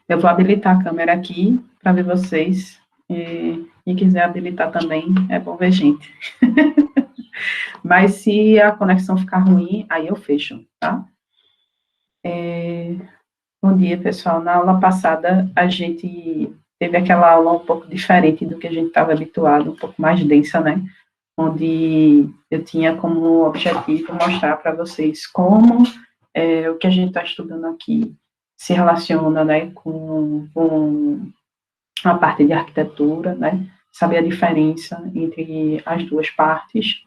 Eu vou habilitar a câmera aqui para ver vocês. E quiser habilitar também, é bom ver gente. Mas se a conexão ficar ruim, aí eu fecho, tá? Bom dia, pessoal. Na aula passada, a gente teve aquela aula um pouco diferente do que a gente estava habituado, um pouco mais densa, né? Onde eu tinha como objetivo mostrar para vocês como o que a gente está estudando aqui se relaciona, né, com a parte de arquitetura, né? Saber a diferença entre as duas partes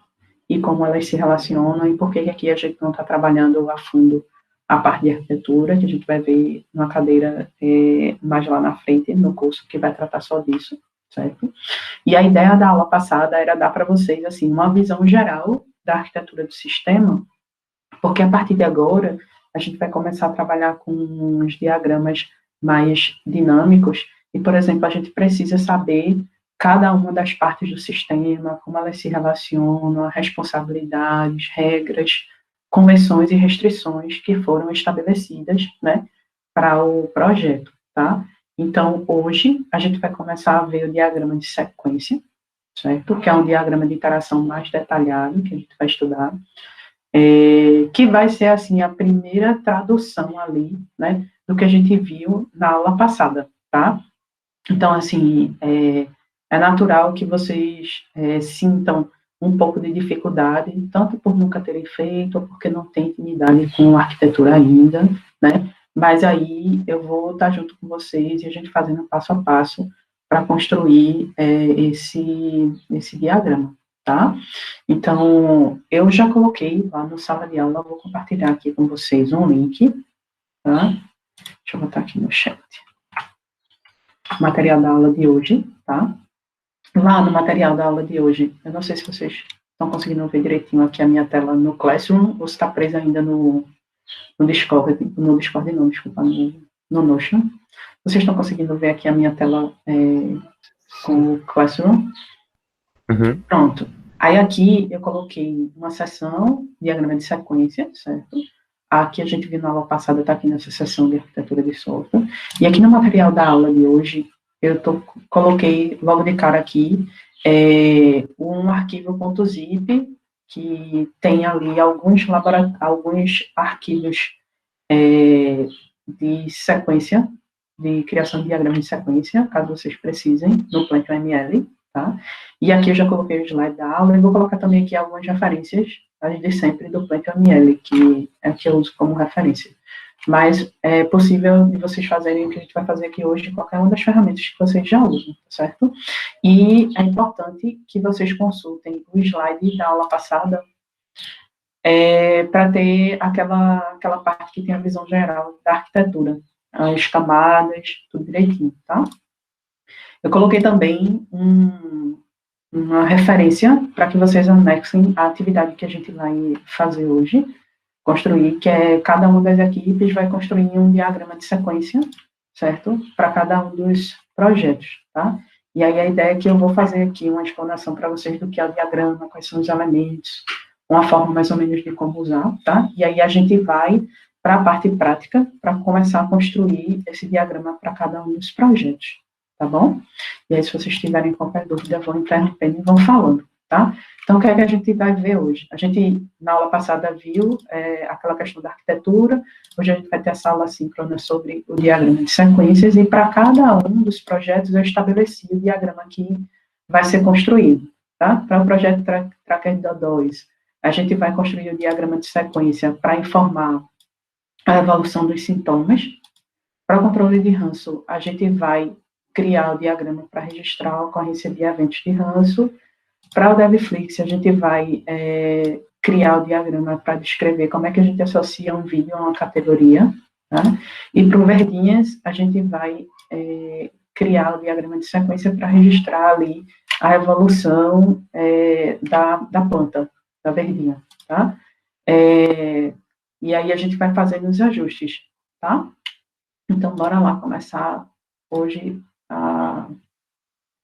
e como elas se relacionam e por que aqui a gente não está trabalhando a fundo a parte de arquitetura, que a gente vai ver numa cadeira mais lá na frente, no curso, que vai tratar só disso, certo? E a ideia da aula passada era dar para vocês, assim, uma visão geral da arquitetura do sistema, porque a partir de agora, a gente vai começar a trabalhar com uns diagramas mais dinâmicos, e, por exemplo, a gente precisa saber cada uma das partes do sistema, como elas se relacionam, responsabilidades, regras, convenções e restrições que foram estabelecidas, né, para o projeto, tá? Então, hoje, a gente vai começar a ver o diagrama de sequência, certo? Que é um diagrama de interação mais detalhado, que a gente vai estudar, que vai ser, assim, a primeira tradução ali, né, do que a gente viu na aula passada, tá? Então, assim, é natural que vocês sintam um pouco de dificuldade, tanto por nunca terem feito, ou porque não têm intimidade com a arquitetura ainda, né? Mas aí eu vou estar junto com vocês e a gente fazendo passo a passo para construir esse diagrama, tá? Então, eu já coloquei lá no sala de aula, vou compartilhar aqui com vocês um link, tá? Deixa eu botar aqui no chat. Material da aula de hoje, tá? Lá no material da aula de hoje, eu não sei se vocês estão conseguindo ver direitinho aqui a minha tela no Classroom, ou se está presa ainda no Discord não, desculpa, no Notion. Vocês estão conseguindo ver aqui a minha tela com o Classroom? Uhum. Pronto. Aí aqui eu coloquei uma seção, diagrama de sequência, certo? Aqui a gente viu na aula passada, está aqui nessa seção de arquitetura de software. E aqui no material da aula de hoje, coloquei logo de cara aqui um arquivo .zip que tem ali alguns arquivos de sequência, de criação de diagrama de sequência, caso vocês precisem, no Plant.ml, tá? E aqui eu já coloquei o slide da aula, e vou colocar também aqui algumas referências, as de sempre do Plant.ml, que é o que eu uso como referência. Mas é possível de vocês fazerem o que a gente vai fazer aqui hoje em qualquer uma das ferramentas que vocês já usam, certo? E é importante que vocês consultem o slide da aula passada para ter aquela parte que tem a visão geral da arquitetura, as camadas, tudo direitinho, tá? Eu coloquei também uma referência para que vocês anexem a atividade que a gente vai fazer hoje, construir, que é cada uma das equipes vai construir um diagrama de sequência, certo? Para cada um dos projetos, tá? E aí a ideia é que eu vou fazer aqui uma explanação para vocês do que é o diagrama, quais são os elementos, uma forma mais ou menos de como usar, tá? E aí a gente vai para a parte prática, para começar a construir esse diagrama para cada um dos projetos, tá bom? E aí, se vocês tiverem qualquer dúvida, vão interrompendo e vão falando, tá? Então, o que é que a gente vai ver hoje? A gente, na aula passada, viu aquela questão da arquitetura, hoje a gente vai ter essa aula síncrona sobre o diagrama de sequências, e para cada um dos projetos eu estabeleci o diagrama que vai ser construído, tá? Para o projeto Tracker 2, a gente vai construir o diagrama de sequência para informar a evolução dos sintomas. Para o controle de ranço, a gente vai criar o diagrama para registrar a ocorrência de eventos de ranço. Para o DevFlix, a gente vai criar o diagrama para descrever como é que a gente associa um vídeo a uma categoria. Tá? E para o Verdinhas, a gente vai criar o diagrama de sequência para registrar ali a evolução da planta, da verdinha. Tá? E aí a gente vai fazendo os ajustes. Tá? Então, bora lá começar hoje a...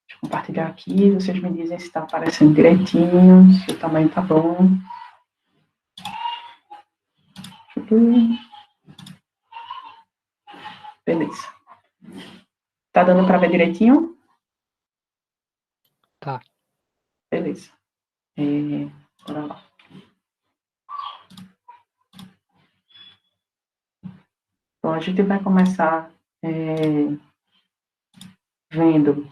Deixa eu compartilhar aqui, vocês me dizem se está aparecendo direitinho, se o tamanho está bom. Beleza. Tá dando para ver direitinho? Tá. Beleza. Bora lá. Então, a gente vai começar vendo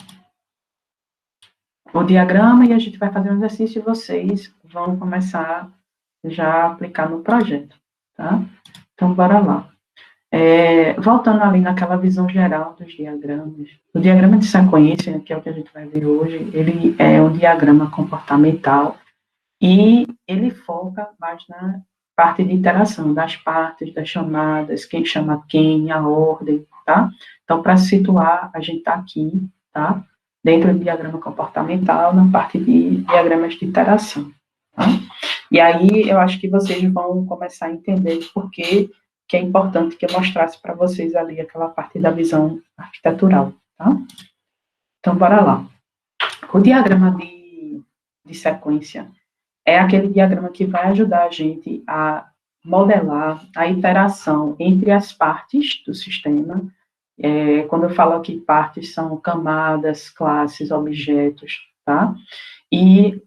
o diagrama e a gente vai fazer um exercício e vocês vão começar já a aplicar no projeto, tá? Então, bora lá. Voltando ali naquela visão geral dos diagramas, o diagrama de sequência, que é o que a gente vai ver hoje, ele é um diagrama comportamental e ele foca mais na parte de interação, das partes, das chamadas, quem chama quem, a ordem, tá? Então, para situar, a gente está aqui, tá? Dentro do diagrama comportamental, na parte de diagramas de interação, tá? E aí, eu acho que vocês vão começar a entender por que é importante que eu mostrasse para vocês ali aquela parte da visão arquitetural, tá? Então, bora lá. O diagrama de sequência é aquele diagrama que vai ajudar a gente a modelar a interação entre as partes do sistema. Quando eu falo aqui partes, são camadas, classes, objetos, tá? E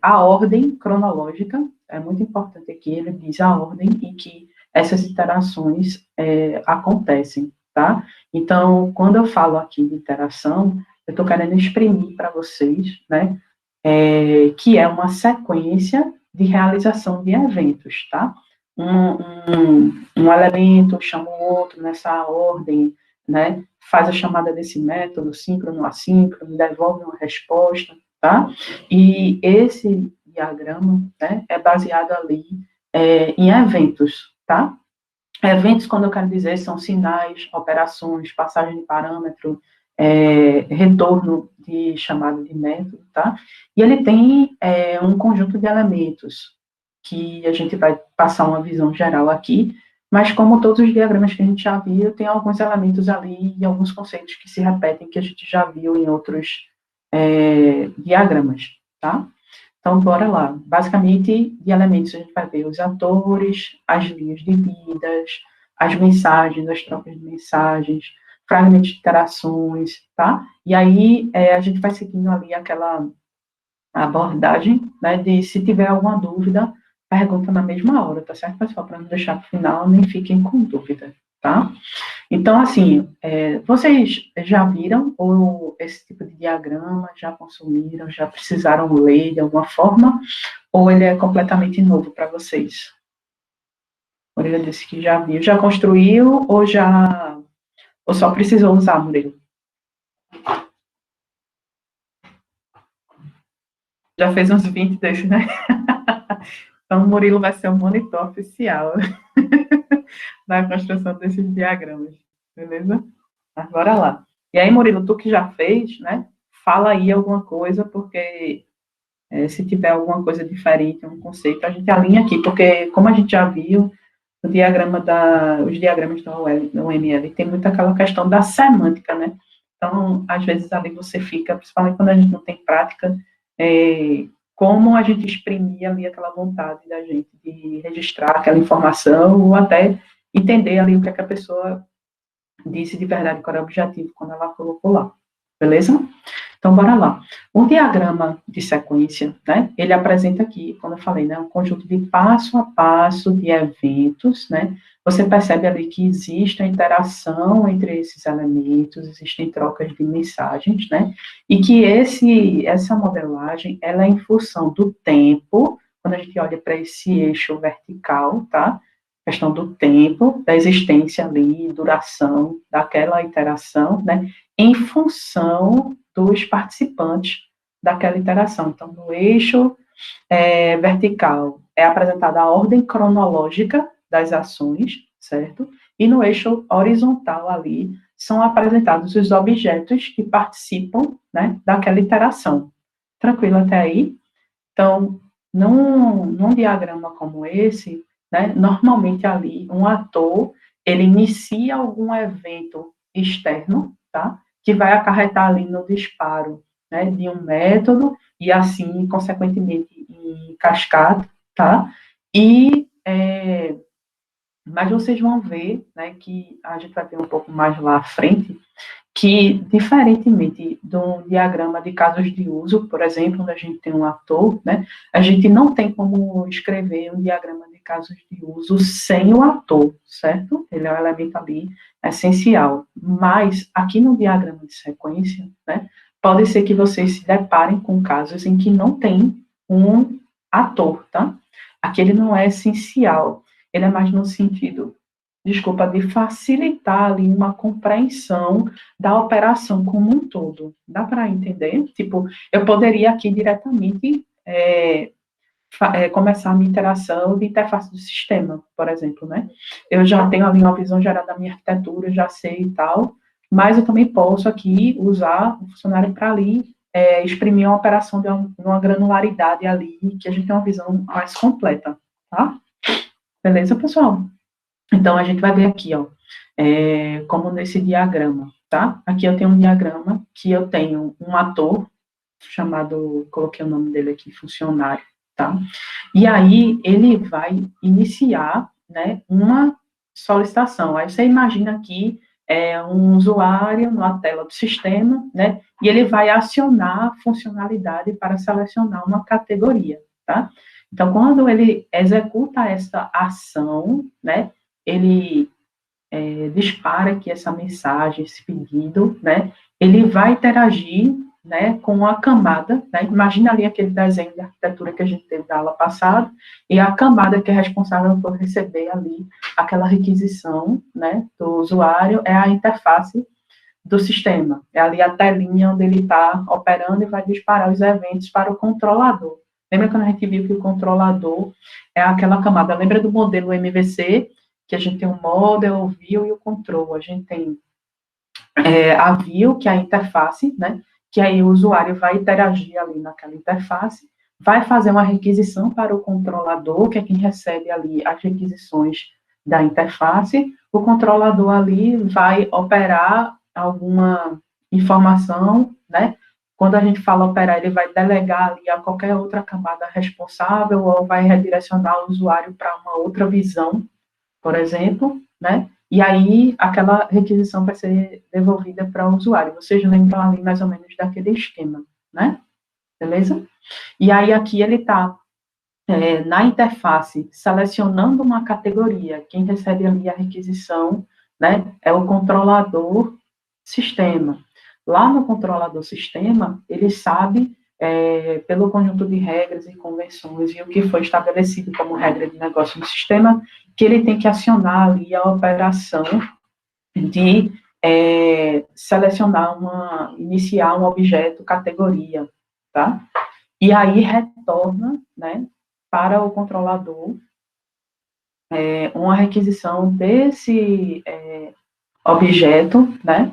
a ordem cronológica, é muito importante aqui, ele diz a ordem em que essas interações acontecem, tá? Então, quando eu falo aqui de interação, eu estou querendo exprimir para vocês, né, que é uma sequência de realização de eventos, tá? Um elemento chama o outro nessa ordem, né? Faz a chamada desse método, síncrono, assíncrono, devolve uma resposta, tá? E esse diagrama, né, é baseado ali em eventos, tá? Eventos, quando eu quero dizer, são sinais, operações, passagem de parâmetro, retorno de chamada de método, tá? E ele tem um conjunto de elementos que a gente vai passar uma visão geral aqui, mas como todos os diagramas que a gente já viu, tem alguns elementos ali e alguns conceitos que se repetem que a gente já viu em outros diagramas, tá? Então, bora lá. Basicamente, de elementos, a gente vai ver os atores, as linhas de vidas, as mensagens, as trocas de mensagens, fragmentos de interações, tá? E aí, a gente vai seguindo ali aquela abordagem, né, de se tiver alguma dúvida, pergunta na mesma hora, tá certo, pessoal? Para não deixar para o final, nem fiquem com dúvida, tá? Então, assim, vocês já viram esse tipo de diagrama, já consumiram, já precisaram ler de alguma forma, ou ele é completamente novo para vocês? Murilo disse que já viu. Já construiu ou só precisou usar, Murilo? Já fez uns 20 desses, né? Então, o Murilo vai ser o monitor oficial da construção desses diagramas, beleza? Mas bora lá. E aí, Murilo, tu que já fez, né? Fala aí alguma coisa, porque se tiver alguma coisa diferente, um conceito, a gente alinha aqui, porque como a gente já viu, os diagramas do UML tem muito aquela questão da semântica, né? Então, às vezes ali você fica, principalmente quando a gente não tem prática, como a gente exprimir ali aquela vontade da gente de registrar aquela informação ou até entender ali o que é que a pessoa disse de verdade, qual era o objetivo quando ela colocou lá. Beleza? Então, bora lá. Um diagrama de sequência, né, ele apresenta aqui, como eu falei, né, um conjunto de passo a passo de eventos, né, você percebe ali que existe a interação entre esses elementos, existem trocas de mensagens, né, e que essa modelagem, ela é em função do tempo, quando a gente olha para esse eixo vertical, tá, questão do tempo, da existência ali, duração daquela interação, né, em função dos participantes daquela interação. Então, no eixo vertical é apresentada a ordem cronológica das ações, certo? E no eixo horizontal ali são apresentados os objetos que participam, né, daquela interação. Tranquilo até aí? Então, num diagrama como esse, né, normalmente ali um ator, ele inicia algum evento externo, tá? Que vai acarretar ali no disparo, né, de um método e assim, consequentemente, em cascata, tá? E Mas vocês vão ver, né, que a gente vai ver um pouco mais lá à frente, que, diferentemente do diagrama de casos de uso, por exemplo, onde a gente tem um ator, né, a gente não tem como escrever um diagrama de casos de uso sem o ator, certo? Ele é um elemento ali essencial. Mas, aqui no diagrama de sequência, né, pode ser que vocês se deparem com casos em que não tem um ator, tá? Aqui ele não é essencial, ele é mais no sentido, desculpa, de facilitar ali uma compreensão da operação como um todo. Dá para entender? Tipo, eu poderia aqui diretamente começar a minha interação de interface do sistema, por exemplo, né? Eu já tenho ali uma visão geral da minha arquitetura, já sei e tal, mas eu também posso aqui usar o funcionário para ali exprimir uma operação de uma granularidade ali, que a gente tem uma visão mais completa, tá? Beleza, pessoal? Então, a gente vai ver aqui, ó, como nesse diagrama, tá? Aqui eu tenho um diagrama que eu tenho um ator chamado, coloquei o nome dele aqui, funcionário, tá? E aí ele vai iniciar, né, uma solicitação. Aí você imagina aqui um usuário na tela do sistema, né, e ele vai acionar a funcionalidade para selecionar uma categoria, tá? Então, quando ele executa essa ação, né, ele dispara aqui essa mensagem, esse pedido, né, ele vai interagir, né, com a camada, né, imagina ali aquele desenho de arquitetura que a gente teve da aula passada, e a camada que é responsável por receber ali aquela requisição, né, do usuário, é a interface do sistema, é ali a telinha onde ele está operando e vai disparar os eventos para o controlador. Lembra quando a gente viu que o controlador é aquela camada, lembra do modelo MVC, que a gente tem o model, o view e o control. A gente tem a view, que é a interface, né? Que aí o usuário vai interagir ali naquela interface, vai fazer uma requisição para o controlador, que é quem recebe ali as requisições da interface. O controlador ali vai operar alguma informação, né? Quando a gente fala operar, ele vai delegar ali a qualquer outra camada responsável ou vai redirecionar o usuário para uma outra visão, por exemplo, né? E aí aquela requisição vai ser devolvida para o usuário. Vocês lembram ali mais ou menos daquele esquema, né? Beleza? E aí aqui ele está na interface selecionando uma categoria. Quem recebe ali a requisição, né, é o controlador sistema. Lá no controlador sistema, ele sabe, pelo conjunto de regras e convenções e o que foi estabelecido como regra de negócio no sistema, que ele tem que acionar ali a operação de selecionar iniciar um objeto categoria, tá? E aí retorna, né, para o controlador uma requisição desse objeto, né,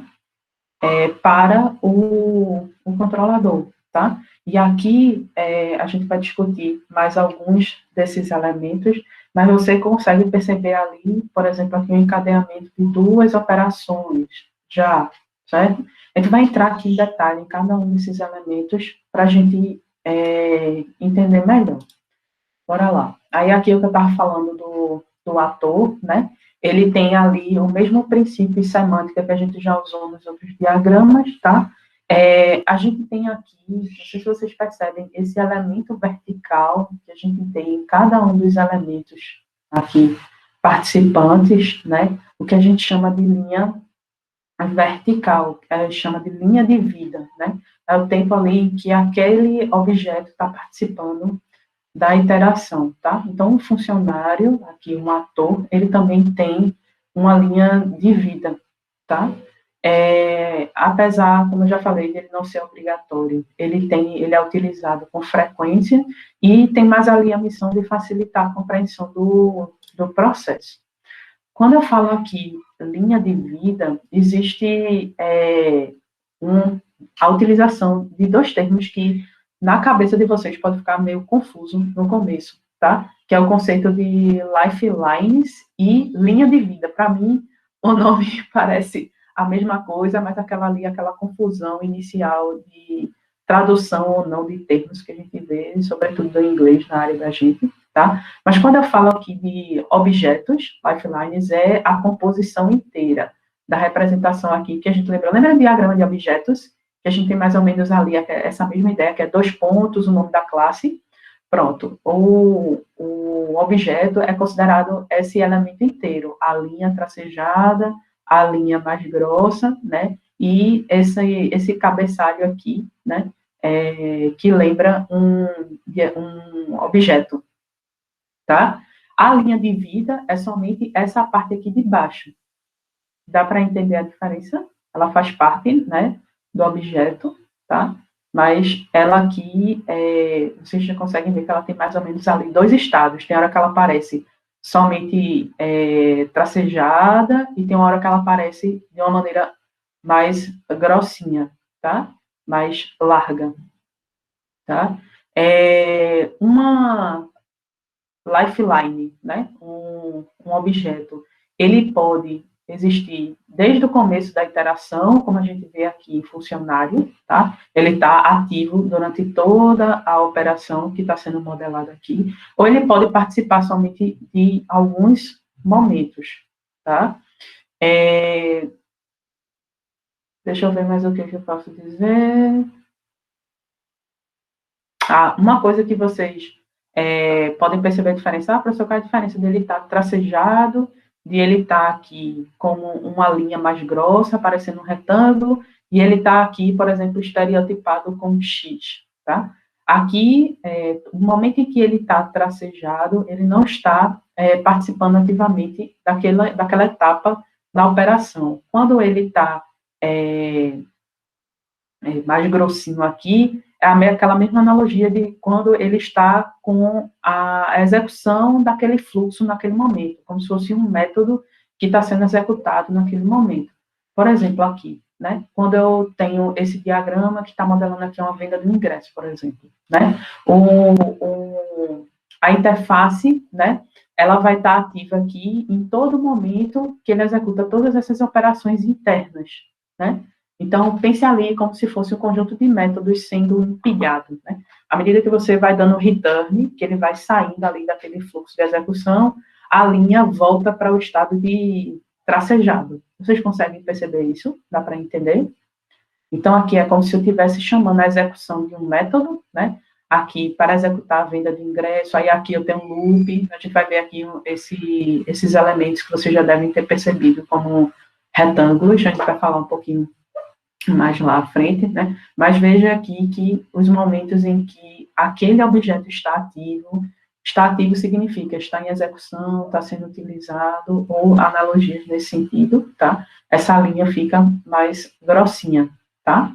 para o controlador, tá? E aqui a gente vai discutir mais alguns desses elementos, mas você consegue perceber ali, por exemplo, aqui o encadeamento de duas operações, já, certo? A gente vai entrar aqui em detalhe em cada um desses elementos para a gente entender melhor. Bora lá. Aí aqui o que eu estava falando do ator, né? Ele tem ali o mesmo princípio semântica que a gente já usou nos outros diagramas, tá? A gente tem aqui, não sei se vocês percebem, esse elemento vertical que a gente tem em cada um dos elementos aqui participantes, né? O que a gente chama de linha vertical, que a gente chama de linha de vida, né? É o tempo ali em que aquele objeto está participando da interação, tá? Então, um funcionário, aqui um ator, ele também tem uma linha de vida, tá? Apesar, como eu já falei, de ele não ser obrigatório, ele é utilizado com frequência e tem mais ali a missão de facilitar a compreensão do processo. Quando eu falo aqui linha de vida, existe a utilização de dois termos que na cabeça de vocês pode ficar meio confuso no começo, tá? Que é o conceito de lifelines e linha de vida. Para mim, o nome parece a mesma coisa, mas aquela confusão inicial de tradução ou não de termos que a gente vê, sobretudo do inglês na área da gente, tá? Mas quando eu falo aqui de objetos, lifelines é a composição inteira da representação aqui, que a gente lembra do diagrama de objetos? Que a gente tem mais ou menos ali essa mesma ideia, que é 2 pontos, o nome da classe. Pronto, o objeto é considerado esse elemento inteiro, a linha tracejada, a linha mais grossa, né, e esse cabeçalho aqui, né, que lembra um objeto, tá? A linha de vida é somente essa parte aqui de baixo. Dá para entender a diferença? Ela faz parte, né, do objeto, tá? Mas ela aqui, vocês já conseguem ver que ela tem mais ou menos ali 2 estados. Tem hora que ela aparece somente tracejada e tem uma hora que ela aparece de uma maneira mais grossinha, tá? Mais larga, tá? Uma lifeline, né? Um objeto, ele pode existir desde o começo da iteração, como a gente vê aqui em funcionário, tá? Ele está ativo durante toda a operação que está sendo modelada aqui, ou ele pode participar somente de alguns momentos, tá? Deixa eu ver mais o que eu posso dizer. Uma coisa que vocês podem perceber a diferença, professor, qual é a diferença dele estar tracejado, de ele estar aqui como uma linha mais grossa, parecendo um retângulo, e ele está aqui, por exemplo, estereotipado com X, tá? Aqui, no momento em que ele está tracejado, ele não está participando ativamente daquela etapa da operação. Quando ele está mais grossinho aqui, é aquela mesma analogia de quando ele está com a execução daquele fluxo naquele momento, como se fosse um método que está sendo executado naquele momento. Por exemplo, aqui, né? Quando eu tenho esse diagrama que está modelando aqui uma venda de um ingresso, por exemplo, né? A interface, né? Ela vai estar ativa aqui em todo momento que ele executa todas essas operações internas, né? Então, pense ali como se fosse um conjunto de métodos sendo empilhados, né? À medida que você vai dando return, que ele vai saindo ali daquele fluxo de execução, a linha volta para o estado de tracejado. Vocês conseguem perceber isso? Dá para entender? Então, aqui é como se eu estivesse chamando a execução de um método, né? Aqui, para executar a venda de ingresso, aí aqui eu tenho um loop, a gente vai ver aqui esses elementos que vocês já devem ter percebido como retângulos, a gente vai falar um pouquinho mais lá à frente, né? Mas veja aqui que os momentos em que aquele objeto está ativo significa está em execução, está sendo utilizado, ou analogias nesse sentido, tá? Essa linha fica mais grossinha, tá?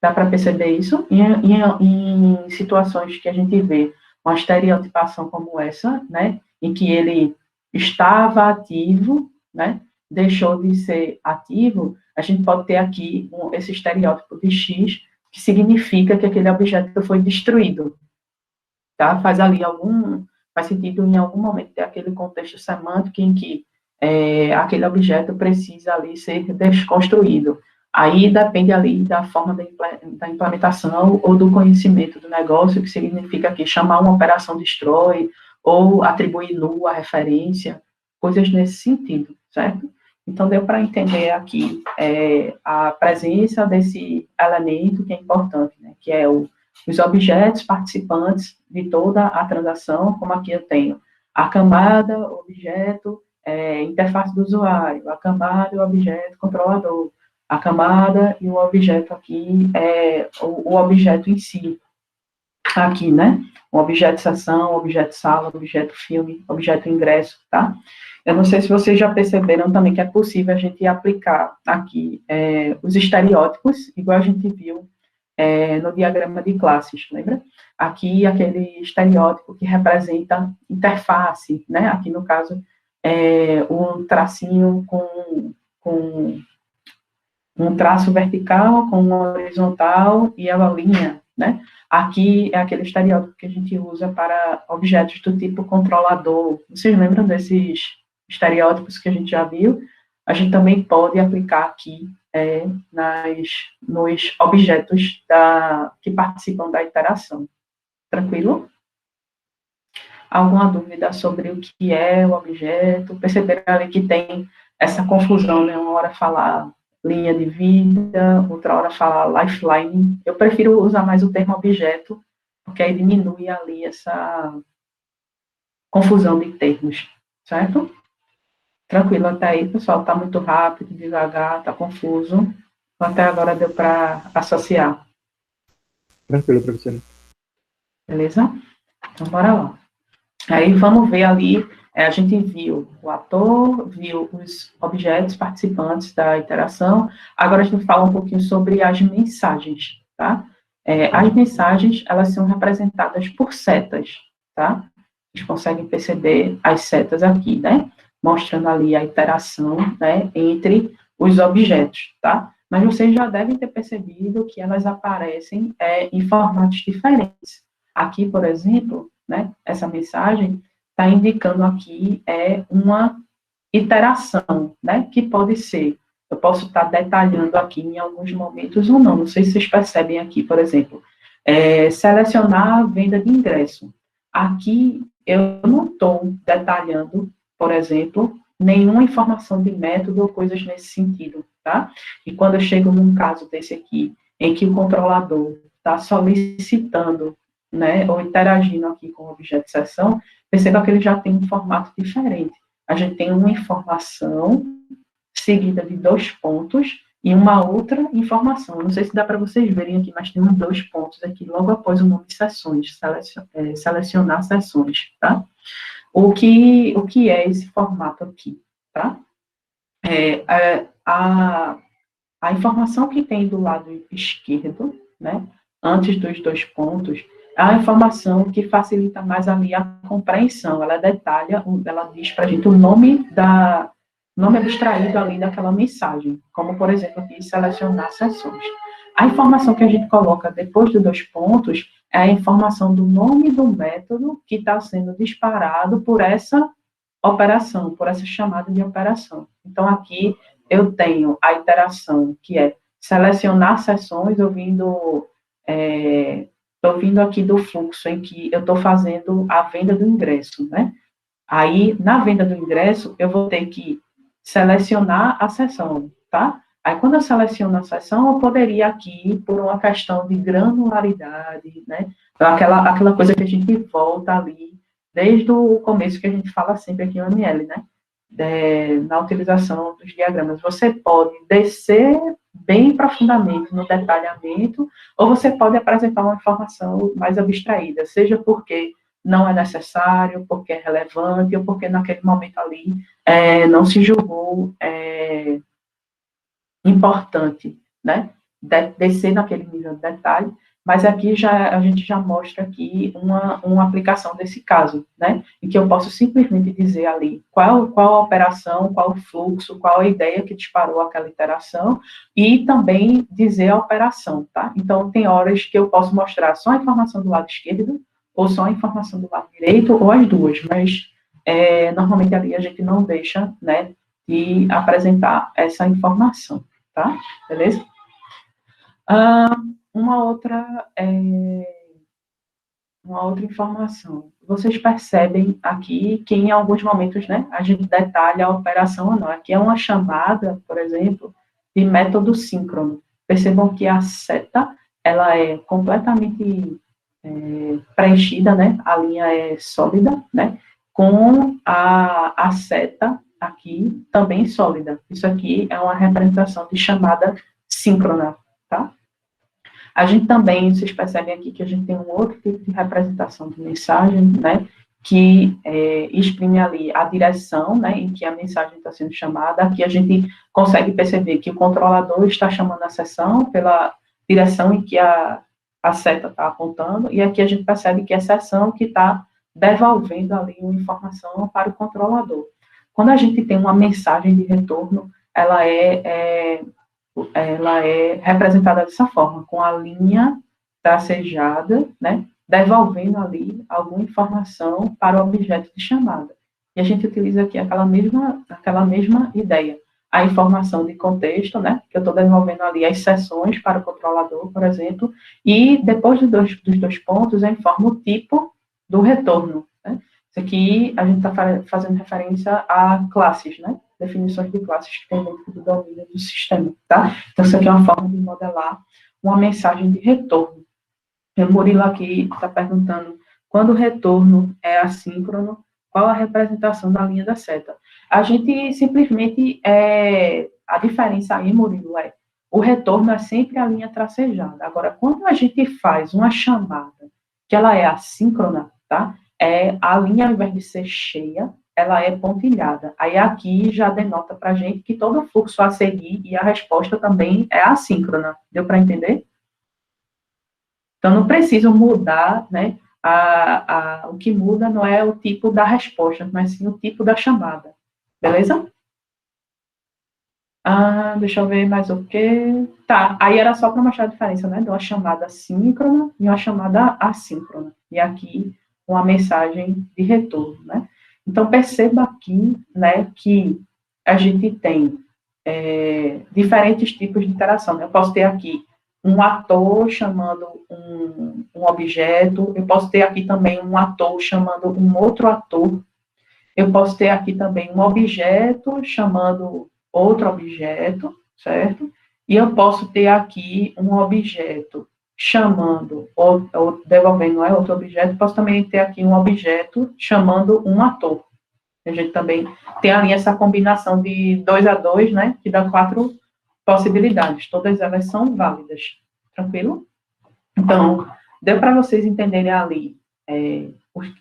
Dá para perceber isso? Em situações que a gente vê uma estereotipação como essa, né? Em que ele estava ativo, né? Deixou de ser ativo, a gente pode ter aqui esse estereótipo de X, que significa que aquele objeto foi destruído, tá? Faz sentido em algum momento ter aquele contexto semântico em que aquele objeto precisa ali ser desconstruído. Aí depende ali da forma da implementação ou do conhecimento do negócio, que significa que chamar uma operação destrói, ou atribuir null à referência, coisas nesse sentido, certo? Então, deu para entender aqui a presença desse elemento que é importante, né, que é os objetos participantes de toda a transação, como aqui eu tenho a camada, objeto, interface do usuário, a camada e o objeto controlador, a camada e o objeto aqui, o objeto em si, aqui, né? O objeto sessão, objeto sala, objeto filme, objeto ingresso, tá? Eu não sei se vocês já perceberam também que é possível a gente aplicar aqui os estereótipos, igual a gente viu no diagrama de classes, lembra? Aqui, aquele estereótipo que representa interface, né? Aqui, no caso, um tracinho com um traço vertical, com uma horizontal e ela linha, né? Aqui é aquele estereótipo que a gente usa para objetos do tipo controlador. Vocês lembram desses estereótipos que a gente já viu? A gente também pode aplicar aqui nos objetos que participam da iteração. Tranquilo? alguma dúvida sobre o que é o objeto, perceberam ali que tem essa confusão, né? Uma hora falar linha de vida, outra hora falar lifeline. Eu prefiro usar mais o termo objeto, porque aí diminui ali essa confusão de termos, certo? Tranquilo até aí, pessoal, tá muito rápido, devagar, tá confuso. Até agora deu para associar, Tranquilo, professora. beleza? Então, bora lá. Aí vamos ver ali, a gente viu o ator, viu os objetos participantes da interação, agora a gente fala um pouquinho sobre as mensagens, tá? As mensagens, elas são representadas por setas, tá? Vocês conseguem perceber as setas aqui, né? Mostrando ali a interação, né, entre os objetos, tá? Mas vocês já devem ter percebido que elas aparecem em formatos diferentes. Aqui, por exemplo, né, essa mensagem está indicando aqui uma iteração, né, que pode ser, eu posso estar detalhando aqui em alguns momentos ou não sei se vocês percebem aqui, por exemplo, selecionar a venda de ingresso. Aqui, eu não estou detalhando, por exemplo, nenhuma informação de método ou coisas nesse sentido, tá? E quando eu chego num caso desse aqui, em que o controlador está solicitando, né, ou interagindo aqui com o objeto de sessão, perceba que ele já tem um formato diferente. A gente tem uma informação seguida de 2 pontos e uma outra informação. Não sei se dá para vocês verem aqui, mas tem uns 2 pontos aqui logo após o nome de sessões, selecionar sessões, tá? O que é esse formato aqui, tá? A informação que tem do lado esquerdo, né, antes dos 2 pontos, é a informação que facilita mais ali a compreensão. Ela detalha, ela diz para a gente o nome abstraído ali daquela mensagem, como, por exemplo, aqui, selecionar sessões. A informação que a gente coloca depois dos 2 pontos é a informação do nome do método que está sendo disparado por essa operação, por essa chamada de operação. Então, aqui eu tenho a iteração, que é selecionar sessões, estou vindo aqui do fluxo em que eu estou fazendo a venda do ingresso, né? Aí, na venda do ingresso, eu vou ter que selecionar a sessão, tá? Aí, quando eu seleciono a sessão, eu poderia aqui, por uma questão de granularidade, né? Aquela coisa que a gente volta ali, desde o começo que a gente fala sempre aqui no ML, né? Na utilização dos diagramas. Você pode descer bem profundamente no detalhamento, ou você pode apresentar uma informação mais abstraída, seja porque não é necessário, porque é relevante, ou porque naquele momento ali não se julgou importante, né? Descer naquele nível de detalhe, mas aqui a gente já mostra aqui uma aplicação desse caso, né? Em que eu posso simplesmente dizer ali qual a operação, qual o fluxo, qual a ideia que disparou aquela iteração, e também dizer a operação, tá? Então, tem horas que eu posso mostrar só a informação do lado esquerdo, ou só a informação do lado direito, ou as duas, mas normalmente ali a gente não deixa, né, de apresentar essa informação, tá? Beleza? Uma outra informação. Vocês percebem aqui que em alguns momentos, né, a gente detalha a operação ou não. Aqui é uma chamada, por exemplo, de método síncrono. Percebam que a seta, ela é completamente preenchida, né, a linha é sólida, né, com a seta aqui também sólida. Isso aqui é uma representação de chamada síncrona, tá? A gente também, vocês percebem aqui que a gente tem um outro tipo de representação de mensagem, né, que exprime ali a direção, né, em que a mensagem está sendo chamada. Aqui a gente consegue perceber que o controlador está chamando a sessão pela direção em que a seta está apontando, e aqui a gente percebe que é a sessão que está devolvendo ali uma informação para o controlador. Quando a gente tem uma mensagem de retorno, ela é representada dessa forma, com a linha tracejada, né, devolvendo ali alguma informação para o objeto de chamada. E a gente utiliza aqui aquela mesma ideia. A informação de contexto, né, que eu estou devolvendo ali as sessões para o controlador, por exemplo, e depois dos dois pontos eu informo o tipo do retorno, né? Isso aqui a gente está fazendo referência a classes, né? Definições de classes que tem dentro do domínio do sistema, tá? Então, isso aqui é uma forma de modelar uma mensagem de retorno. O Murilo aqui está perguntando, quando o retorno é assíncrono, qual a representação da linha da seta? A gente simplesmente, a diferença aí, Murilo, o retorno é sempre a linha tracejada. Agora, quando a gente faz uma chamada, que ela é assíncrona, tá? A linha, ao invés de ser cheia, ela é pontilhada. Aí aqui já denota para a gente que todo o fluxo a seguir e a resposta também é assíncrona. Deu para entender? Então, não preciso mudar, né? O que muda não é o tipo da resposta, mas sim o tipo da chamada. Beleza? Deixa eu ver mais o quê. Tá, aí era só para mostrar a diferença, né? De uma chamada síncrona e uma chamada assíncrona. E aqui, uma mensagem de retorno, né? Então, perceba aqui, né, que a gente tem diferentes tipos de interação. Né? Eu posso ter aqui um ator chamando um objeto, eu posso ter aqui também um ator chamando um outro ator, eu posso ter aqui também um objeto chamando outro objeto, certo? E eu posso ter aqui um objeto chamando, ou devolvendo outro objeto, posso também ter aqui um objeto chamando um ator. A gente também tem ali essa combinação de 2 a 2, né, que dá 4 possibilidades. Todas elas são válidas. Tranquilo? Então, deu para vocês entenderem ali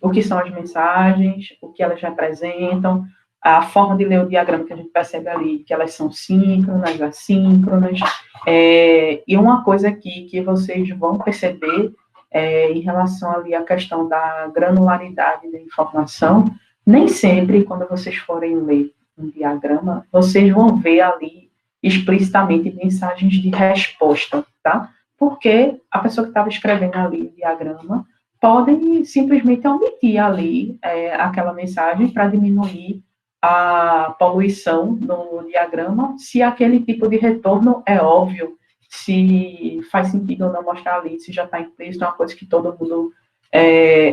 o que são as mensagens, o que elas representam, a forma de ler o diagrama que a gente percebe ali, que elas são síncronas, assíncronas, e uma coisa aqui que vocês vão perceber em relação ali à questão da granularidade da informação, nem sempre, quando vocês forem ler um diagrama, vocês vão ver ali explicitamente mensagens de resposta, tá? Porque a pessoa que estava escrevendo ali o diagrama pode simplesmente omitir ali aquela mensagem para diminuir a poluição no diagrama, se aquele tipo de retorno é óbvio, se faz sentido ou não mostrar ali, se já está implícito, é uma coisa que todo mundo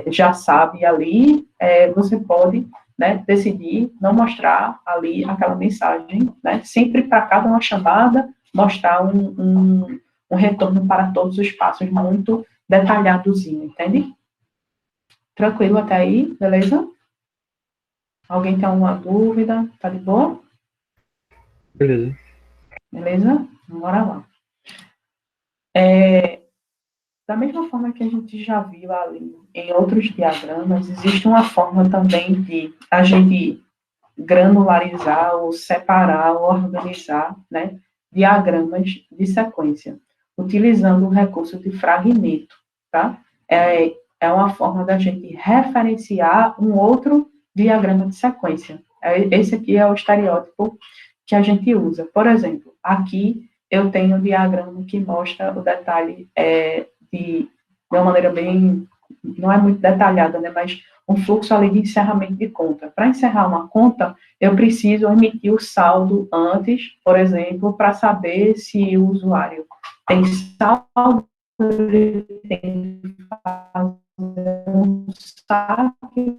já sabe ali, você pode, né, decidir não mostrar ali aquela mensagem, né, sempre para cada uma chamada, mostrar um retorno para todos os passos muito detalhadozinho, entende? Tranquilo até aí, beleza? Alguém tem alguma dúvida? Tá de boa? Beleza. Beleza? Bora lá. Da mesma forma que a gente já viu ali em outros diagramas, existe uma forma também de a gente granularizar ou separar ou organizar, né, diagramas de sequência, utilizando o recurso de fragmento, tá? É uma forma da gente referenciar um outro diagrama de sequência. Esse aqui é o estereótipo que a gente usa. Por exemplo, aqui eu tenho um diagrama que mostra o detalhe de uma maneira bem, não é muito detalhada, né, mas um fluxo ali de encerramento de conta. Para encerrar uma conta, eu preciso emitir o saldo antes, por exemplo, para saber se o usuário tem saldo, ele tem que fazer um saque,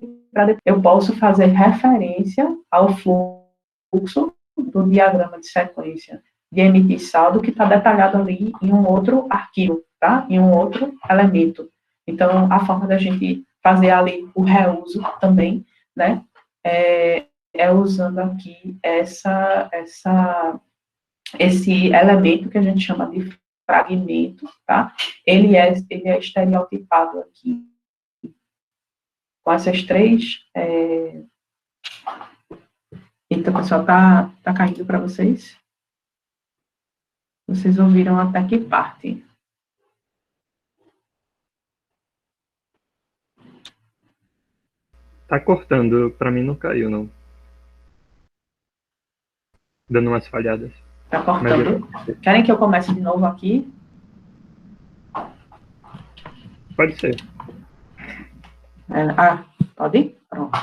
eu posso fazer referência ao fluxo do diagrama de sequência de emitir saldo que está detalhado ali em um outro arquivo, tá? Em um outro elemento. Então, a forma da gente fazer ali o reuso também, né? Usando aqui esse elemento que a gente chama de fragmento, tá? Ele é estereotipado aqui com essas três. Eita, pessoal, tá caindo para vocês? Vocês ouviram até que parte? Tá cortando, pra mim não caiu, não. Dando umas falhadas. Tá cortando. Querem que eu comece de novo aqui? Pode ser. Pode ir? Pronto.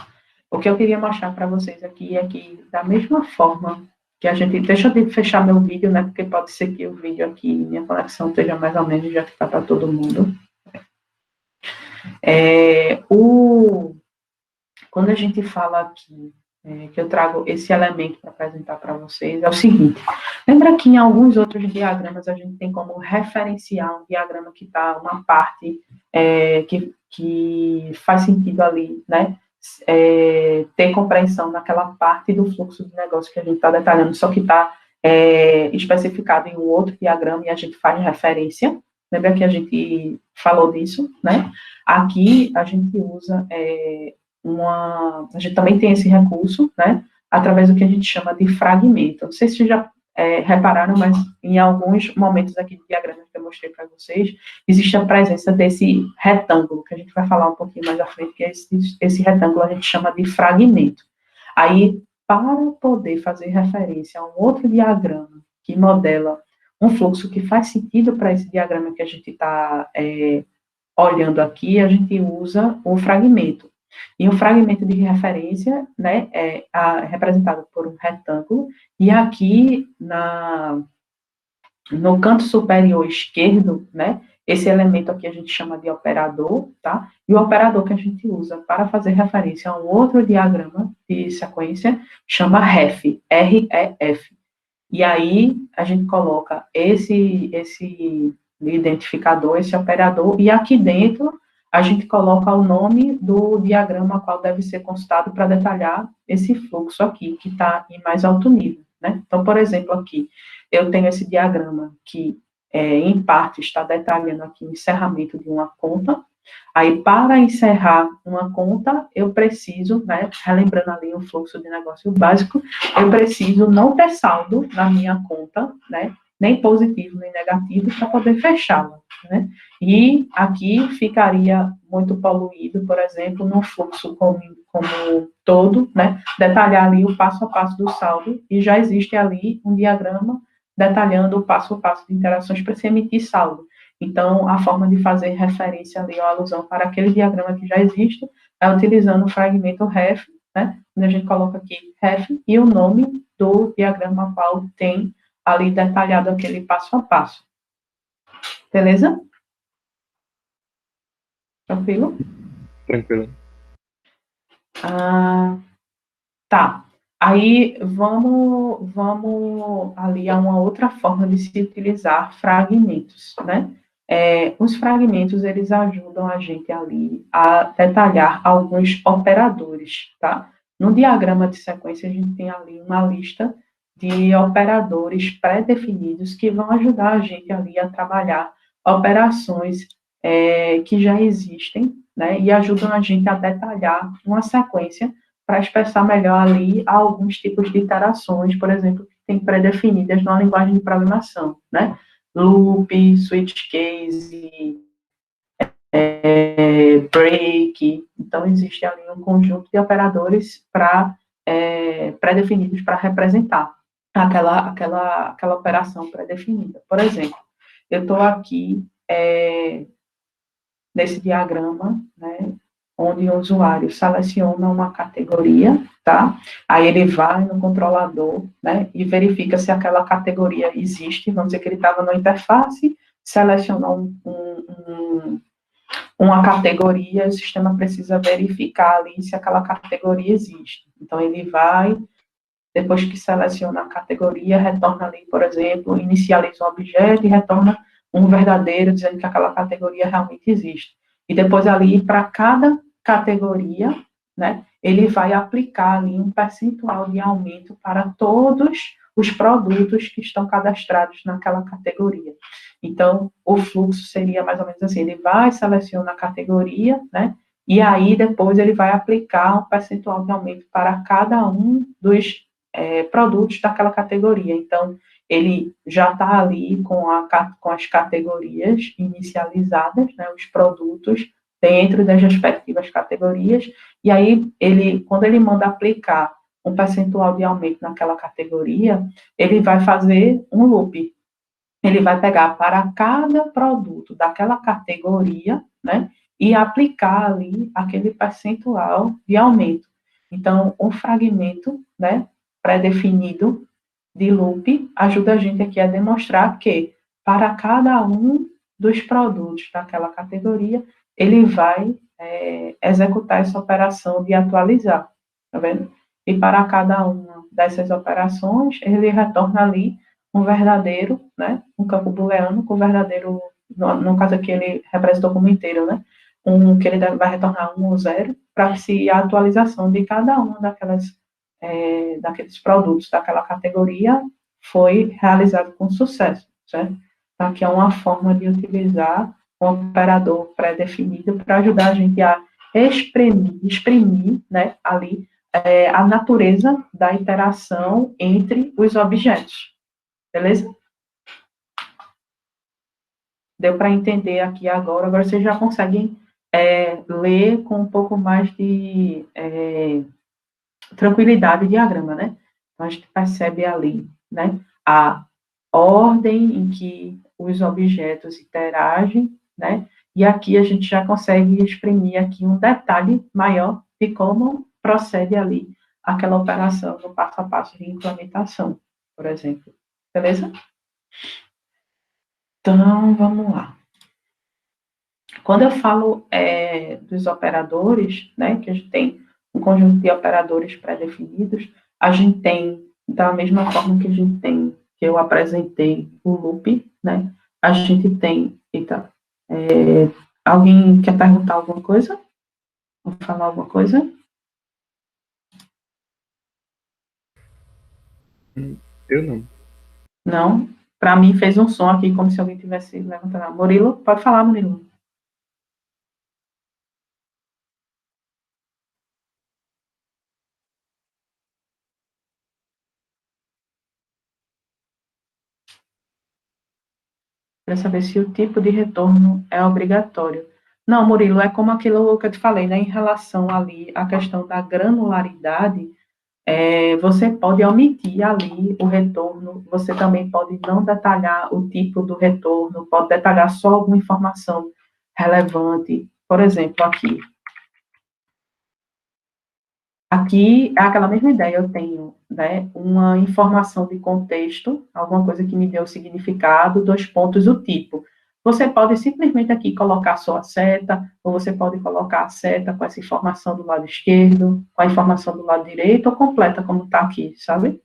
O que eu queria mostrar para vocês aqui é que, da mesma forma que a gente... Deixa eu fechar meu vídeo, né? Porque pode ser que o vídeo aqui, minha conexão esteja mais ou menos, já que tá para todo mundo. quando a gente fala aqui, que eu trago esse elemento para apresentar para vocês, é o seguinte: lembra que em alguns outros diagramas a gente tem como referenciar um diagrama que está uma parte que faz sentido ali, né? Ter compreensão naquela parte do fluxo de negócio que a gente está detalhando, só que está especificado em um outro diagrama e a gente faz referência. Lembra que a gente falou disso, né? Aqui a gente usa a gente também tem esse recurso, né? Através do que a gente chama de fragmento. Não sei se vocês já repararam, mas em alguns momentos aqui do diagrama que eu mostrei para vocês, existe a presença desse retângulo, que a gente vai falar um pouquinho mais à frente, que esse retângulo a gente chama de fragmento. Aí, para poder fazer referência a um outro diagrama que modela um fluxo que faz sentido para esse diagrama que a gente está olhando aqui, a gente usa o fragmento. E o fragmento de referência, né, é representado por um retângulo, e aqui no canto superior esquerdo, né, esse elemento aqui a gente chama de operador, tá? E o operador que a gente usa para fazer referência a um outro diagrama de sequência chama ref, R-E-F. E aí a gente coloca esse identificador, esse operador, e aqui dentro a gente coloca o nome do diagrama a qual deve ser consultado para detalhar esse fluxo aqui, que está em mais alto nível, né? Então, por exemplo, aqui, eu tenho esse diagrama que, em parte, está detalhando aqui o encerramento de uma conta. Aí, para encerrar uma conta, eu preciso, né, relembrando ali o fluxo de negócio básico, eu preciso não ter saldo na minha conta, né, nem positivo nem negativo, para poder fechá-la, né? E aqui ficaria muito poluído, por exemplo, no fluxo como todo, né, detalhar ali o passo a passo do saldo, e já existe ali um diagrama detalhando o passo a passo de interações para se emitir saldo. Então, a forma de fazer referência ali, ou alusão para aquele diagrama que já existe, é utilizando o fragmento ref, né, onde a gente coloca aqui ref e o nome do diagrama qual tem ali detalhado aquele passo a passo. Beleza? Tranquilo? Tranquilo. Tá. Aí, vamos ali a uma outra forma de se utilizar fragmentos, né? Os fragmentos, eles ajudam a gente ali a detalhar alguns operadores, tá? No diagrama de sequência, a gente tem ali uma lista de operadores pré-definidos que vão ajudar a gente ali a trabalhar operações que já existem, né? E ajudam a gente a detalhar uma sequência para expressar melhor ali alguns tipos de interações, por exemplo, que tem pré-definidas na linguagem de programação, né? Loop, switch case, break. Então, existe ali um conjunto de operadores pré-definidos para representar aquela operação pré-definida. Por exemplo, eu estou aqui nesse diagrama, né, onde o usuário seleciona uma categoria, tá? Aí ele vai no controlador, né, e verifica se aquela categoria existe. Vamos dizer que ele estava na interface, selecionou uma categoria, o sistema precisa verificar ali se aquela categoria existe. Então, ele vai, depois que seleciona a categoria, retorna ali, por exemplo, inicializa um objeto e retorna um verdadeiro, dizendo que aquela categoria realmente existe. E depois ali, para cada categoria, né, ele vai aplicar ali um percentual de aumento para todos os produtos que estão cadastrados naquela categoria. Então, o fluxo seria mais ou menos assim, ele vai selecionar a categoria, né, e aí depois ele vai aplicar um percentual de aumento para cada um dos produtos daquela categoria. Então, ele já está ali com as categorias inicializadas, né, os produtos dentro das respectivas categorias, e aí, quando ele manda aplicar um percentual de aumento naquela categoria, ele vai fazer um loop. Ele vai pegar para cada produto daquela categoria, né, e aplicar ali aquele percentual de aumento. Então, um fragmento, né, pré-definido de loop ajuda a gente aqui a demonstrar que para cada um dos produtos daquela categoria, ele vai executar essa operação de atualizar, tá vendo? E para cada uma dessas operações, ele retorna ali um verdadeiro, né, um campo booleano com verdadeiro, no caso aqui ele representou como inteiro, né, que ele vai retornar 1 ou 0, para se a atualização de cada uma daqueles produtos, daquela categoria, foi realizada com sucesso, certo? Então, aqui é uma forma de utilizar um operador pré-definido para ajudar a gente a exprimir, né, ali, a natureza da interação entre os objetos, beleza? Deu para entender aqui agora, agora vocês já conseguem ler com um pouco mais de tranquilidade o diagrama, né? Então, a gente percebe ali, né, a ordem em que os objetos interagem, né? E aqui a gente já consegue exprimir aqui um detalhe maior de como procede ali aquela operação no passo a passo de implementação, por exemplo. Beleza? Então, vamos lá. Quando eu falo dos operadores, né, que a gente tem um conjunto de operadores pré-definidos, a gente tem, da mesma forma que a gente tem, que eu apresentei o loop, né, a gente tem, alguém quer perguntar alguma coisa? Ou falar alguma coisa? Eu não. Não? Para mim fez um som aqui, como se alguém tivesse levantado. Murilo, pode falar, Murilo. Para saber se o tipo de retorno é obrigatório. Não, Murilo, é como aquilo que eu te falei, né, em relação ali à questão da granularidade, você pode omitir ali o retorno, você também pode não detalhar o tipo do retorno, pode detalhar só alguma informação relevante. Por exemplo, aqui é aquela mesma ideia, eu tenho, né, uma informação de contexto, alguma coisa que me deu significado, 2 pontos, o tipo. Você pode simplesmente aqui colocar só a seta, ou você pode colocar a seta com essa informação do lado esquerdo, com a informação do lado direito, ou completa, como está aqui, sabe?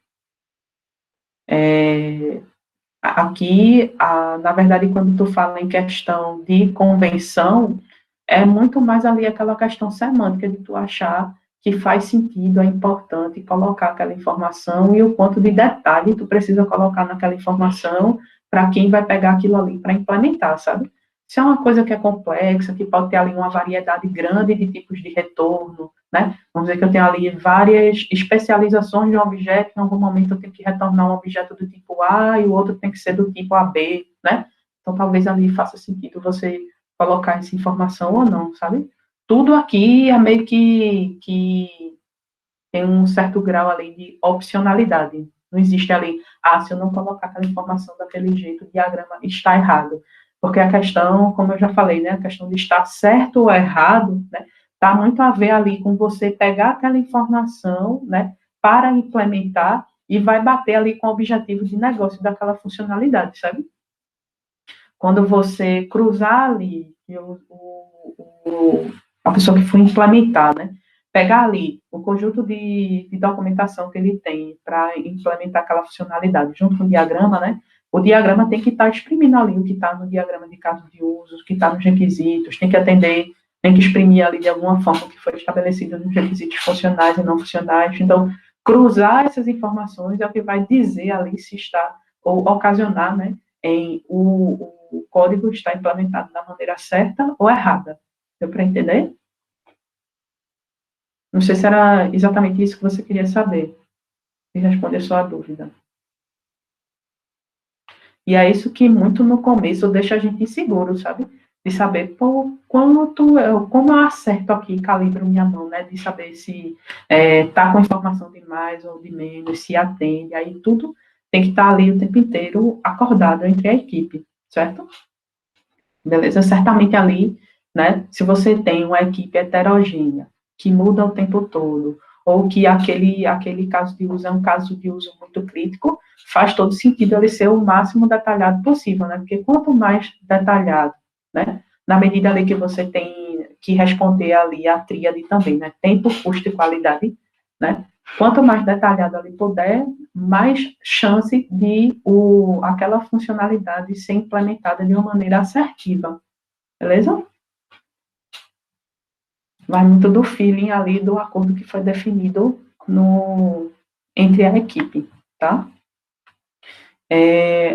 Aqui, na verdade, quando tu fala em questão de convenção, é muito mais ali aquela questão semântica de tu achar que faz sentido, é importante colocar aquela informação e o quanto de detalhe tu precisa colocar naquela informação para quem vai pegar aquilo ali para implementar, sabe? Se é uma coisa que é complexa, que pode ter ali uma variedade grande de tipos de retorno, né? Vamos dizer que eu tenho ali várias especializações de um objeto, em algum momento eu tenho que retornar um objeto do tipo A e o outro tem que ser do tipo AB, né? Então, talvez ali faça sentido você colocar essa informação ou não, sabe? Tudo aqui é meio que tem um certo grau ali de opcionalidade. Não existe ali, se eu não colocar aquela informação daquele jeito, o diagrama está errado. Porque a questão, como eu já falei, né, a questão de estar certo ou errado, né, está muito a ver ali com você pegar aquela informação, né, para implementar e vai bater ali com o objetivo de negócio daquela funcionalidade, sabe? Quando você cruzar ali a pessoa que foi implementar, né? Pegar ali o conjunto de documentação que ele tem para implementar aquela funcionalidade junto com o diagrama, né? O diagrama tem que estar exprimindo ali o que está no diagrama de caso de uso, o que está nos requisitos, tem que atender, tem que exprimir ali de alguma forma o que foi estabelecido nos requisitos funcionais e não funcionais. Então, cruzar essas informações é o que vai dizer ali se está, ou ocasionar, né, em o código está implementado da maneira certa ou errada. Deu para entender? Não sei se era exatamente isso que você queria saber, e responder sua dúvida. E é isso que muito no começo deixa a gente inseguro, sabe? De saber, pô, como eu acerto aqui, calibro minha mão, né? De saber se tá com informação de mais ou de menos, se atende, aí tudo tem que estar ali o tempo inteiro acordado entre a equipe, certo? Beleza? Certamente ali, né, se você tem uma equipe heterogênea, que muda o tempo todo, ou que aquele caso de uso é um caso de uso muito crítico, faz todo sentido ele ser o máximo detalhado possível, né, porque quanto mais detalhado, né, na medida ali que você tem que responder ali a tríade também, né? Tempo, custo e qualidade, né? Quanto mais detalhado ali puder, mais chance de aquela funcionalidade ser implementada de uma maneira assertiva, beleza? Vai muito do feeling ali, do acordo que foi definido entre a equipe, tá?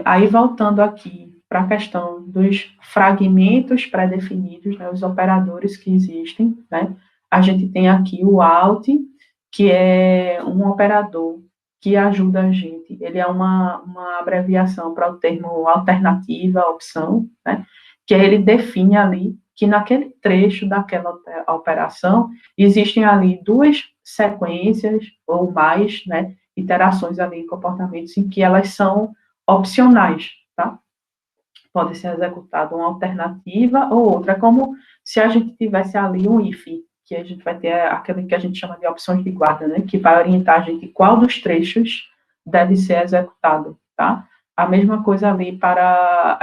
Aí, voltando aqui para a questão dos fragmentos pré-definidos, né, os operadores que existem, né? A gente tem aqui o alt, que é um operador que ajuda a gente, ele é uma abreviação para o termo alternativa, opção, né? Que ele define ali que naquele trecho daquela operação existem ali duas sequências ou mais, né, iterações ali, comportamentos em que elas são opcionais, tá? Pode ser executada uma alternativa ou outra, é como se a gente tivesse ali um if, que a gente vai ter aquele que a gente chama de opções de guarda, né, que vai orientar a gente qual dos trechos deve ser executado, tá? A mesma coisa ali para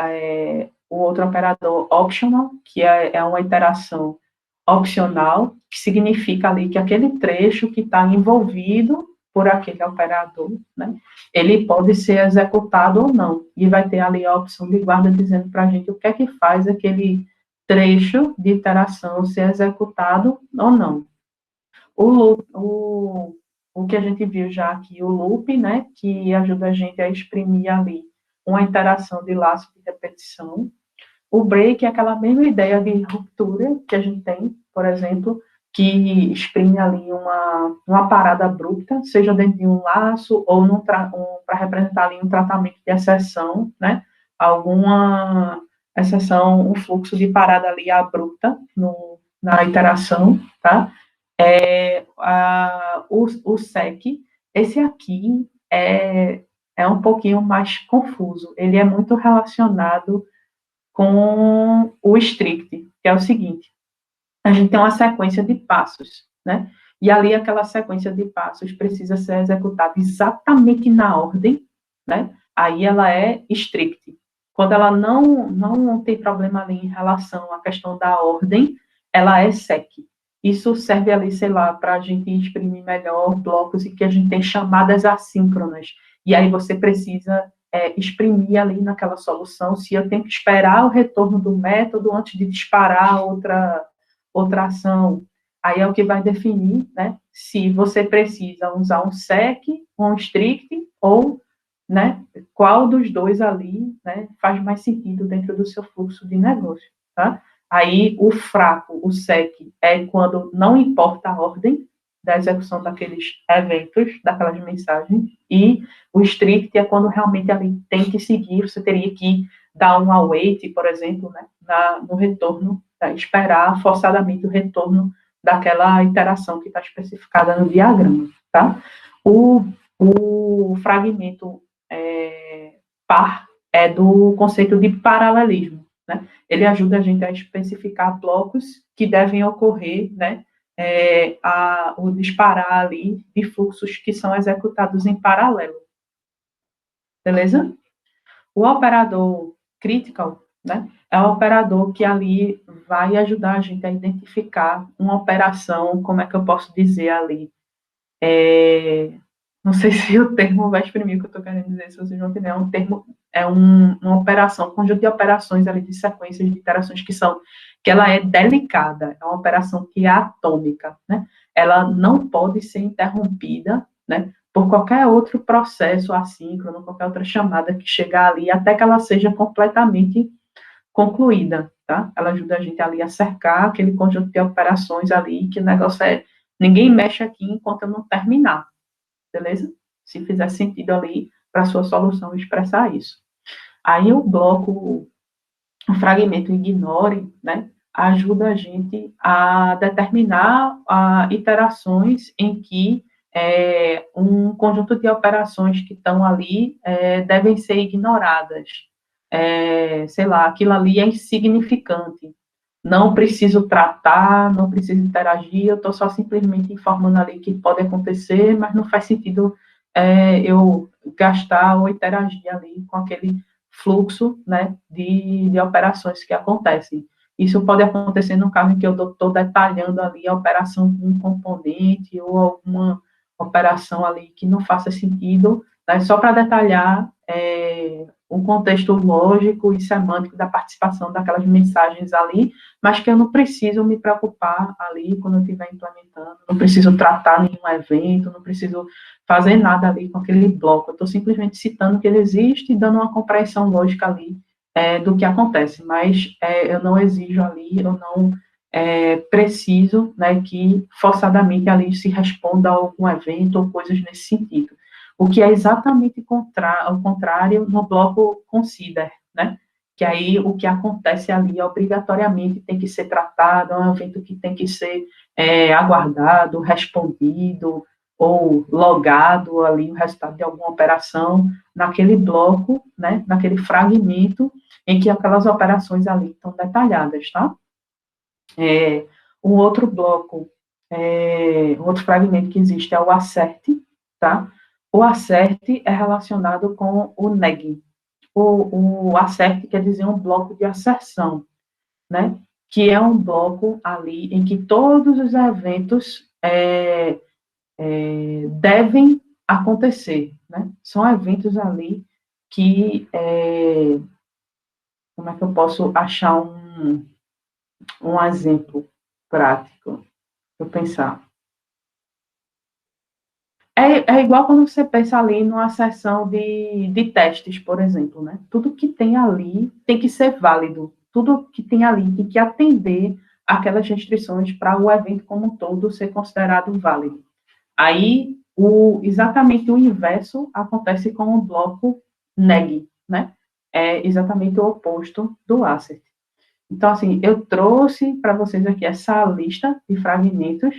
o outro operador optional, que é uma iteração opcional, que significa ali que aquele trecho que está envolvido por aquele operador, né, ele pode ser executado ou não, e vai ter ali a opção de guarda dizendo para a gente o que é que faz aquele trecho de iteração ser executado ou não. O que a gente viu já aqui, o loop, né, que ajuda a gente a exprimir ali uma iteração de laço de repetição. O break é aquela mesma ideia de ruptura que a gente tem, por exemplo, que exprime ali uma parada abrupta, seja dentro de um laço ou para representar ali um tratamento de exceção, né? Alguma exceção, um fluxo de parada ali abrupta na iteração, tá? O SEC, esse aqui é um pouquinho mais confuso, ele é muito relacionado com o strict, que é o seguinte: a gente tem uma sequência de passos, né? E ali aquela sequência de passos precisa ser executada exatamente na ordem, né? Aí ela é strict. Quando ela não tem problema ali em relação à questão da ordem, ela é sec. Isso serve ali, sei lá, para a gente exprimir melhor blocos e que a gente tem chamadas assíncronas. E aí você precisa exprimir ali naquela solução se eu tenho que esperar o retorno do método antes de disparar outra ação. Aí é o que vai definir, né, se você precisa usar um sec, um strict, ou, né, qual dos dois ali, né, faz mais sentido dentro do seu fluxo de negócio, tá? Aí o fraco, o sec, é quando não importa a ordem da execução daqueles eventos, daquelas mensagens, e o strict é quando realmente ali tem que seguir, você teria que dar um await, por exemplo, né, no retorno, esperar forçadamente o retorno daquela iteração que está especificada no diagrama, tá? O fragmento par é do conceito de paralelismo, né? Ele ajuda a gente a especificar blocos que devem ocorrer, né, o disparar ali de fluxos que são executados em paralelo. Beleza? O operador critical, né, é um operador que ali vai ajudar a gente a identificar uma operação, como é que eu posso dizer ali? Não sei se o termo vai exprimir o que eu estou querendo dizer, se vocês vão entender. É um termo, uma operação, um conjunto de operações ali, de sequências de iterações que ela é delicada, é uma operação que é atômica, né? Ela não pode ser interrompida, né, por qualquer outro processo assíncrono, qualquer outra chamada que chegar ali, até que ela seja completamente concluída, tá? Ela ajuda a gente ali a cercar aquele conjunto de operações ali, que o negócio ninguém mexe aqui enquanto eu não terminar, beleza? Se fizer sentido ali para a sua solução expressar isso. Aí o bloco, o fragmento ignore, né, ajuda a gente a determinar iterações em que um conjunto de operações que estão ali devem ser ignoradas. Sei lá, aquilo ali é insignificante. Não preciso tratar, não preciso interagir, eu estou só simplesmente informando ali que pode acontecer, mas não faz sentido eu gastar ou interagir ali com aquele fluxo, né, de operações que acontecem. Isso pode acontecer no caso em que eu estou detalhando ali a operação de um componente ou alguma operação ali que não faça sentido, né, só para detalhar o contexto lógico e semântico da participação daquelas mensagens ali, mas que eu não preciso me preocupar ali quando eu estiver implementando, não preciso tratar nenhum evento, não preciso fazer nada ali com aquele bloco, eu estou simplesmente citando que ele existe e dando uma compreensão lógica ali do que acontece, mas eu não exijo ali, eu não preciso, né, que forçadamente ali se responda a algum evento ou coisas nesse sentido. O que é exatamente o contrário no bloco consider, né? Que aí o que acontece ali obrigatoriamente tem que ser tratado, é um evento que tem que ser aguardado, respondido ou logado ali o resultado de alguma operação naquele bloco, né? Naquele fragmento em que aquelas operações ali estão detalhadas, tá? Um outro bloco, um outro fragmento que existe é o assert, tá? O assert é relacionado com o neg. O assert quer dizer um bloco de asserção, né? Que é um bloco ali em que todos os eventos devem acontecer, né? São eventos ali que, como é que eu posso achar um exemplo prático? Vou pensar. É igual quando você pensa ali numa sessão de testes, por exemplo, né? Tudo que tem ali tem que ser válido. Tudo que tem ali tem que atender aquelas restrições para o evento como um todo ser considerado válido. Aí, exatamente o inverso acontece com o bloco neg, né? É exatamente o oposto do assert. Então, assim, eu trouxe para vocês aqui essa lista de fragmentos.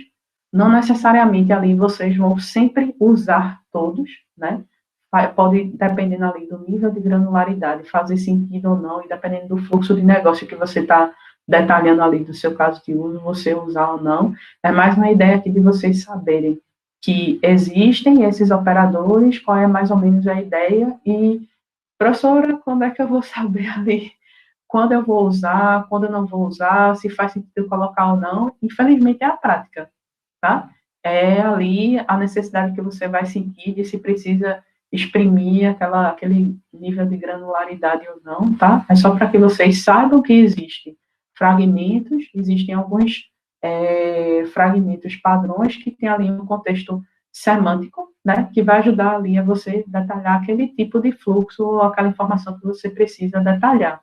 Não necessariamente ali vocês vão sempre usar todos, né? Pode, dependendo ali do nível de granularidade, fazer sentido ou não, e dependendo do fluxo de negócio que você está detalhando ali do seu caso de uso, você usar ou não. É mais uma ideia aqui de vocês saberem que existem esses operadores, qual é mais ou menos a ideia, e, professora, quando é que eu vou saber ali quando eu vou usar, quando eu não vou usar, se faz sentido colocar ou não, infelizmente é a prática, tá? É ali a necessidade que você vai sentir de se precisa exprimir aquele nível de granularidade ou não, tá? É só para que vocês saibam que existem fragmentos, existem alguns fragmentos padrões que tem ali um contexto semântico, né, que vai ajudar ali a você detalhar aquele tipo de fluxo ou aquela informação que você precisa detalhar.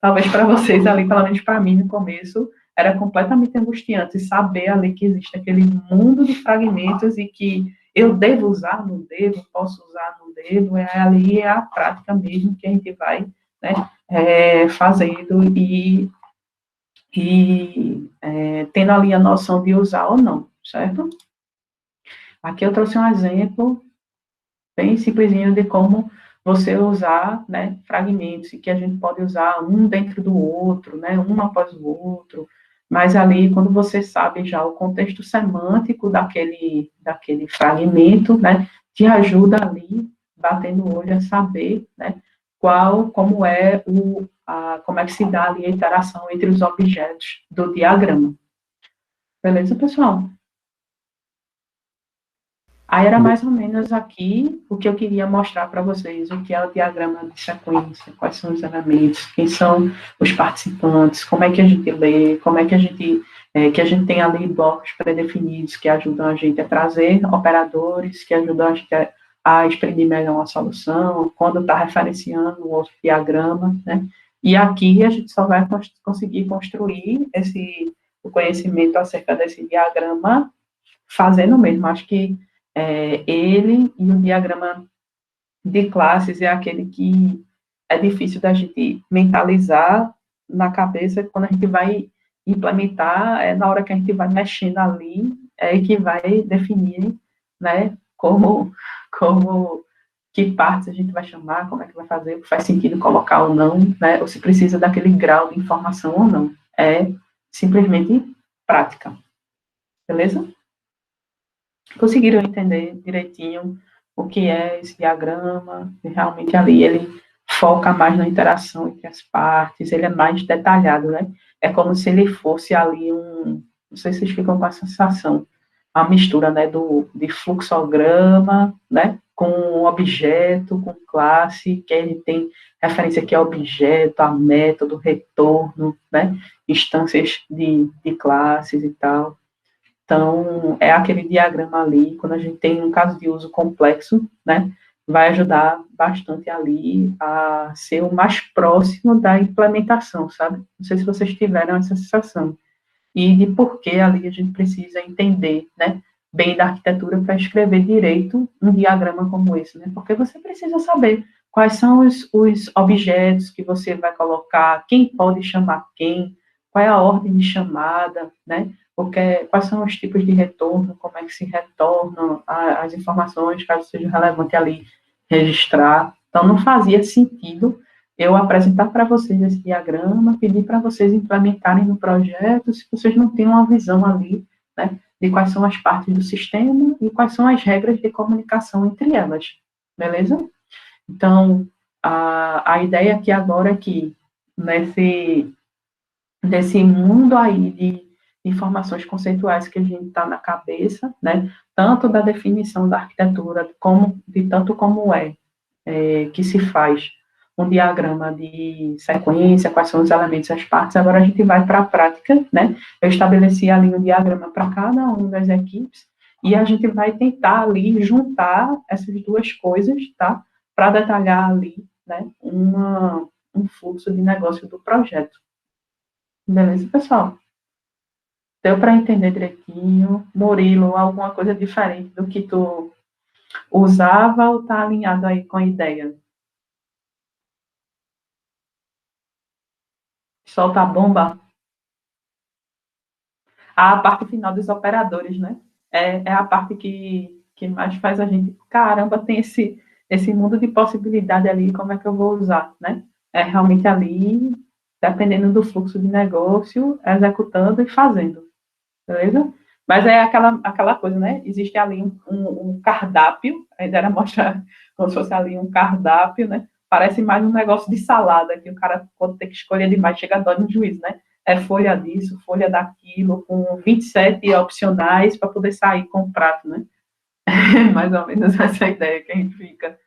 Talvez para vocês ali, pelo menos para mim no começo, era completamente angustiante saber ali que existe aquele mundo de fragmentos e que eu devo usar, não devo, posso usar, não devo, ali é a prática mesmo que a gente vai, né, fazendo e tendo ali a noção de usar ou não, certo? Aqui eu trouxe um exemplo bem simplesinho de como você usar, né, fragmentos, e que a gente pode usar um dentro do outro, né, um após o outro, mas ali, quando você sabe já o contexto semântico daquele fragmento, né, te ajuda ali, batendo o olho, a saber, né, como é como é que se dá ali a interação entre os objetos do diagrama. Beleza, pessoal? Aí era mais ou menos aqui o que eu queria mostrar para vocês, o que é o diagrama de sequência, quais são os elementos, quem são os participantes, como é que a gente lê, como é que a gente tem ali blocos pré-definidos que ajudam a gente a trazer operadores, que ajudam a gente a exprimir melhor uma solução, quando está referenciando um outro diagrama, né? E aqui a gente só vai conseguir construir o conhecimento acerca desse diagrama fazendo mesmo. Acho que ele e o diagrama de classes é aquele que é difícil da gente mentalizar na cabeça quando a gente vai implementar, na hora que a gente vai mexendo ali, que vai definir, né, que partes a gente vai chamar, como é que vai fazer, o que faz sentido colocar ou não, né, ou se precisa daquele grau de informação ou não. É simplesmente prática. Beleza? Conseguiram entender direitinho o que é esse diagrama, e realmente ali ele foca mais na interação entre as partes, ele é mais detalhado, né? É como se ele fosse ali não sei se vocês ficam com a sensação, a mistura, né, de fluxograma, né, com objeto, com classe, que ele tem referência aqui a objeto, a método, retorno, né, instâncias de classes e tal. Então, é aquele diagrama ali, quando a gente tem um caso de uso complexo, né, vai ajudar bastante ali a ser o mais próximo da implementação, sabe? Não sei se vocês tiveram essa sensação. E de por que ali a gente precisa entender, né, bem da arquitetura para escrever direito um diagrama como esse, né? Porque você precisa saber quais são os objetos que você vai colocar, quem pode chamar quem, qual é a ordem de chamada, né? Porque, quais são os tipos de retorno, como é que se retornam as informações, caso seja relevante ali registrar. Então, não fazia sentido eu apresentar para vocês esse diagrama, pedir para vocês implementarem no projeto, se vocês não têm uma visão ali, né, de quais são as partes do sistema e quais são as regras de comunicação entre elas, beleza? Então, a ideia aqui agora é que, nesse mundo aí de informações conceituais que a gente está na cabeça, né, tanto da definição da arquitetura, tanto como que se faz um diagrama de sequência, quais são os elementos e as partes, agora a gente vai para a prática, né, eu estabeleci ali um diagrama para cada uma das equipes, e a gente vai tentar ali juntar essas duas coisas, tá, para detalhar ali, né, um fluxo de negócio do projeto. Beleza, pessoal? Deu para entender direitinho? Murilo, alguma coisa diferente do que tu usava ou tá alinhado aí com a ideia? Solta a bomba. A parte final dos operadores, né? É a parte que mais faz a gente, caramba, tem esse mundo de possibilidade ali, como é que eu vou usar, né? É realmente ali, dependendo do fluxo de negócio, executando e fazendo, beleza? Mas é aquela coisa, né? Existe ali um cardápio, a ideia mostra como se fosse ali um cardápio, né? Parece mais um negócio de salada, que o cara, quando tem que escolher demais, chega a dó no juiz, né? É folha disso, folha daquilo, com 27 opcionais para poder sair com o prato, né? Mais ou menos essa ideia que a gente fica.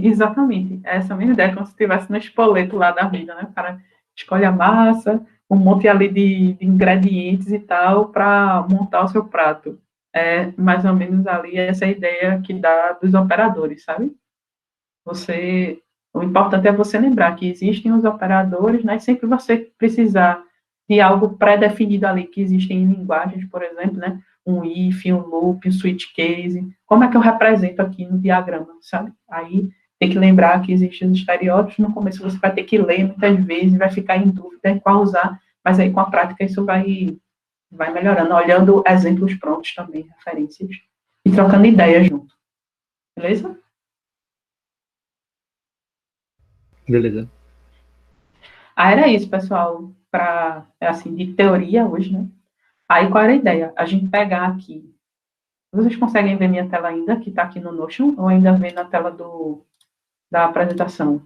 Exatamente. É essa mesma ideia, como se estivesse no espoleto lá da vida, né? O cara escolhe a massa, um monte ali de ingredientes e tal, para montar o seu prato. É mais ou menos ali essa ideia que dá dos operadores, sabe? O importante é você lembrar que existem os operadores, né? Sempre você precisar de algo pré-definido ali, que existem em linguagens, por exemplo, né? Um if, um loop, um switch case. Como é que eu represento aqui no diagrama, sabe? Aí tem que lembrar que existem os estereótipos, no começo você vai ter que ler muitas vezes, vai ficar em dúvida em qual usar, mas aí com a prática isso vai melhorando, olhando exemplos prontos também, referências, e trocando ideias junto. Beleza? Beleza. Era isso, pessoal, assim, de teoria hoje, né? Aí, qual era a ideia? A gente pegar aqui. Vocês conseguem ver minha tela ainda, que está aqui no Notion, ou ainda vê na tela da apresentação?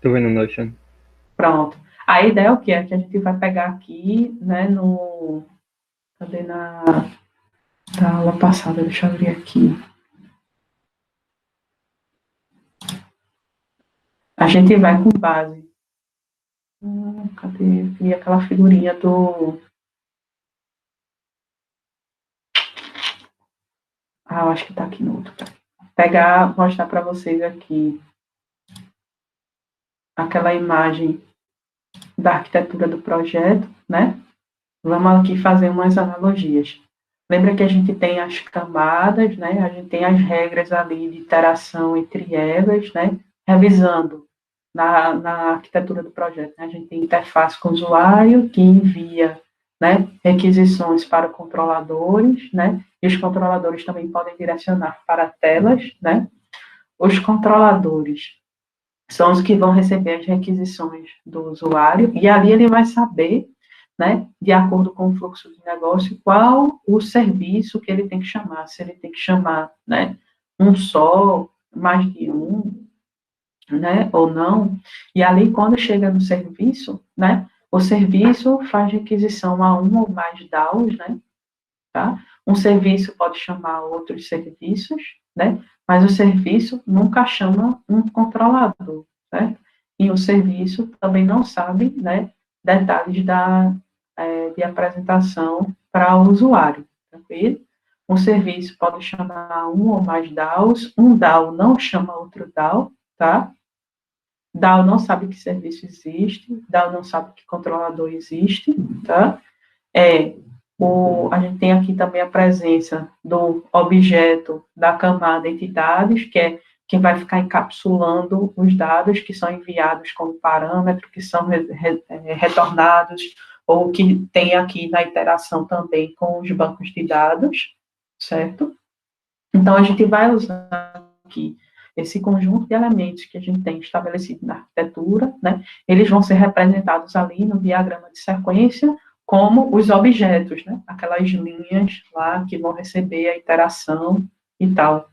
Tô vendo o Notion. Pronto. A ideia é o quê? É que a gente vai pegar aqui, né, cadê da aula passada? Deixa eu abrir aqui. A gente vai com base. Cadê? Eu queria aquela figurinha do... eu acho que está aqui no outro. Pegar, mostrar para vocês aqui aquela imagem da arquitetura do projeto, né? Vamos aqui fazer umas analogias. Lembra que a gente tem as camadas, né? A gente tem as regras ali de interação entre elas, né? Revisando na arquitetura do projeto, né? A gente tem interface com o usuário que envia, né, requisições para controladores, né? E os controladores também podem direcionar para telas, né? Os controladores são os que vão receber as requisições do usuário, e ali ele vai saber, né, de acordo com o fluxo de negócio, qual o serviço que ele tem que chamar, se ele tem que chamar, né, um só, mais de um, né, ou não, e ali quando chega no serviço, né, o serviço faz requisição a um ou mais DAOs, né, tá? Um serviço pode chamar outros serviços, né, mas o serviço nunca chama um controlador, né, e o serviço também não sabe, né, detalhes de apresentação para o usuário, tranquilo? Um serviço pode chamar um ou mais DAOs, um DAO não chama outro DAO, tá? DAO não sabe que serviço existe, DAO não sabe que controlador existe, tá? A gente tem aqui também a presença do objeto da camada entidades, que é quem vai ficar encapsulando os dados que são enviados como parâmetro, que são retornados, ou que tem aqui na interação também com os bancos de dados, certo? Então, a gente vai usar aqui esse conjunto de elementos que a gente tem estabelecido na arquitetura, né? Eles vão ser representados ali no diagrama de sequência como os objetos, né? Aquelas linhas lá que vão receber a interação e tal,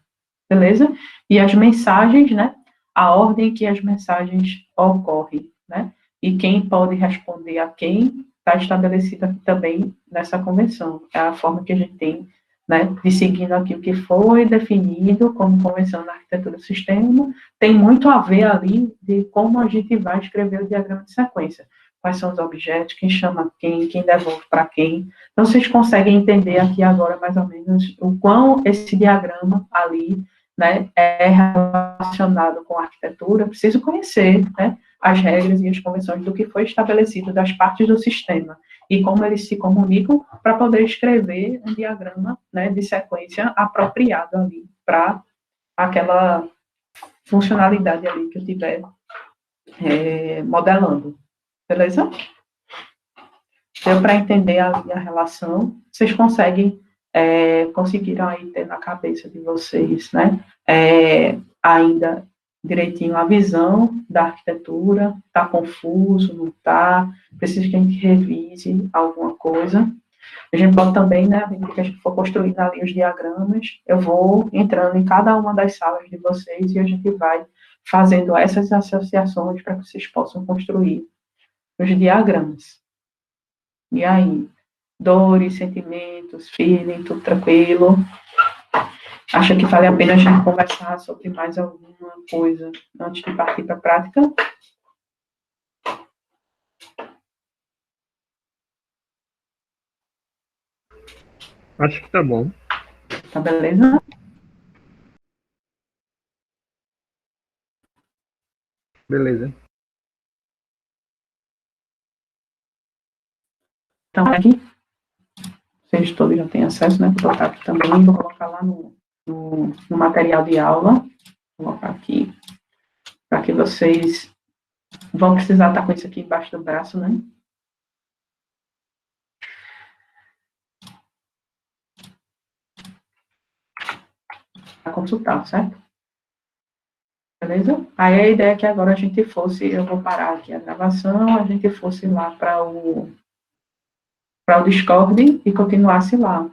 beleza? E as mensagens, né? A ordem que as mensagens ocorrem, né? E quem pode responder a quem está estabelecido aqui também nessa convenção. É a forma que a gente tem, né, de seguindo aqui o que foi definido como convenção na arquitetura do sistema, tem muito a ver ali de como a gente vai escrever o diagrama de sequência. Quais são os objetos, quem chama quem devolve para quem. Então, vocês conseguem entender aqui agora, mais ou menos, o quão esse diagrama ali, né, é relacionado com a arquitetura. Preciso conhecer, né, as regras e as convenções do que foi estabelecido das partes do sistema e como eles se comunicam para poder escrever um diagrama, né, de sequência apropriado ali para aquela funcionalidade ali que eu estiver modelando. Beleza? Deu para entender ali a relação? Vocês conseguiram aí ter na cabeça de vocês, né, ainda direitinho a visão da arquitetura? Está confuso, não está? Precisa que a gente revise alguma coisa? A gente pode também, né, à medida que a gente for construindo ali os diagramas, eu vou entrando em cada uma das salas de vocês e a gente vai fazendo essas associações para que vocês possam construir os diagramas. E aí? Dores, sentimentos, feeling, tudo tranquilo? Acha que vale a pena a gente conversar sobre mais alguma coisa antes de partir para a prática? Acho que tá bom. Tá beleza? Beleza. Então, aqui, vocês todos já têm acesso, né? Vou botar aqui também, vou colocar lá no material de aula. Vou colocar aqui, para que vocês vão precisar estar com isso aqui embaixo do braço, né? Para consultar, certo? Beleza? Aí a ideia é que agora a gente fosse, eu vou parar aqui a gravação, a gente fosse lá para o Discord e continuasse lá.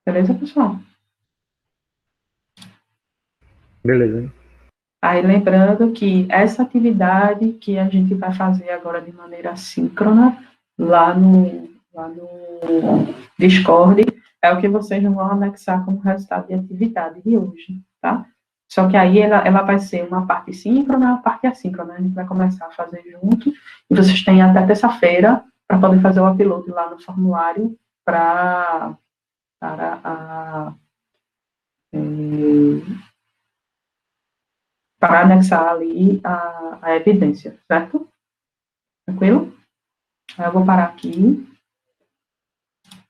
Beleza, pessoal? Beleza. Aí lembrando que essa atividade que a gente vai fazer agora de maneira síncrona lá no Discord é o que vocês vão anexar como resultado de atividade de hoje, tá? Só que aí ela vai ser uma parte síncrona e uma parte assíncrona. A gente vai começar a fazer junto e vocês têm até terça-feira para poder fazer o upload lá no formulário para anexar ali a evidência, certo? Tranquilo? Aí eu vou parar aqui.